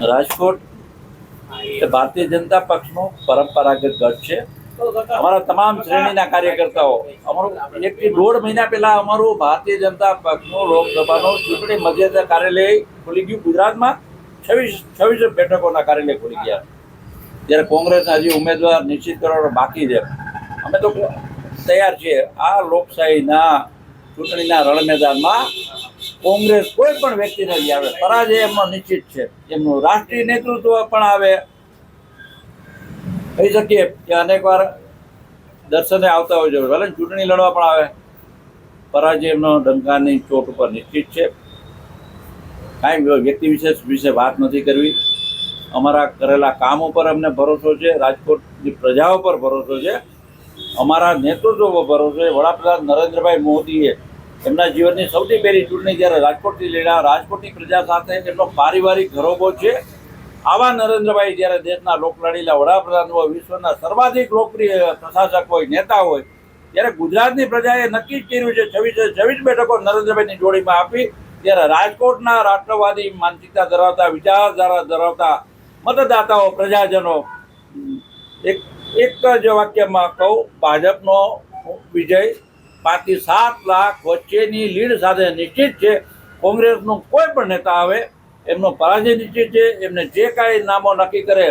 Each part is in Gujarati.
રાજકોટ એ ભારતીય જનતા પક્ષનો પરંપરાગત ગઢ છે. અમારા તમામ શ્રેણીના કાર્યકર્તાઓ અમારું 1 થી 1.5 મહિના પહેલા અમારું ભારતીય જનતા પક્ષનું લોકસભાનું ચૂંટણી મતદાર કાર્યાલય ખુલી ગયું. ગુજરાતમાં 26 બેઠકોના કાર્યાલય ખુલી ગયા. જ્યારે કોંગ્રેસના હજી ઉમેદવાર નિશ્ચિત કરવાનો બાકી છે. અમે તો તૈયાર છીએ. આ લોકશાહીના ચૂંટણીના રણ મેદાનમાં કોંગ્રેસ કોઈ પણ વ્યક્તિ નથી આવે, પરાજય એમનો નિશ્ચિત છે. એમનું રાષ્ટ્રીય નેતૃત્વ પણ આવે. કહી શકીએ કે અનેક વાર દર્શને આવતા હોય છે, ભલે ચૂંટણી લડવા પણ આવે. પરાજય એમનો ડંકાની ચોટ ઉપર નિશ્ચિત છે. કાંઈ વ્યક્તિ વિશેષ વિશે વાત નથી કરવી. અમારા કરેલા કામ ઉપર અમને ભરોસો છે, રાજકોટની પ્રજાઓ પર ભરોસો છે, અમારા નેતૃત્વ પર ભરોસો છે. વડાપ્રધાન નરેન્દ્રભાઈ મોદીએ એમના જીવનની સૌથી પહેલી ચૂંટણી જ્યારે રાજકોટથી લડ્યા, રાજકોટની પ્રજા સાથે એમનો પારિવારિક ઘરોબો છે. આવા નરેન્દ્રભાઈ જ્યારે દેશના લોકલાડીલા વડાપ્રધાન હોય, વિશ્વના સર્વાધિક લોકપ્રિય પ્રશાસક હોય, નેતા હોય, ત્યારે ગુજરાતની પ્રજાએ નક્કી જ કર્યું છે 26 બેઠકો નરેન્દ્રભાઈની જોડીમાં આપી. ત્યારે રાજકોટના રાષ્ટ્રવાદી માનસિકતા ધરાવતા, વિચારધારા ધરાવતા મતદાતાઓ, પ્રજાજનો એક જ વાક્યમાં કહું, ભાજપનો વિજય 5 થી 7 લાખ વચ્ચેની લીડ સાથે નિશ્ચિત છે. કોંગ્રેસનું કોઈ પણ નેતા આવે એમનો પરાજય નિશ્ચિત છે. એમને જે કાંઈ નામો નક્કી કરે,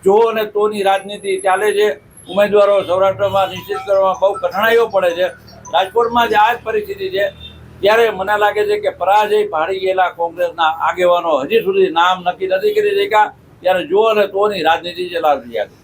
જો અને તોની રાજનીતિ ચાલે છે. ઉમેદવારો સૌરાષ્ટ્રમાં નિશ્ચિત કરવામાં બહુ કઠણાઈઓ પડે છે. રાજકોટમાં જ આ જ પરિસ્થિતિ છે. ત્યારે મને લાગે છે કે પરાજય ભાળી ગયેલા કોંગ્રેસના આગેવાનો હજી સુધી નામ નક્કી નથી કરી શક્યા. ત્યારે જો અને તોની રાજનીતિ ચલાવી રહ્યા છે.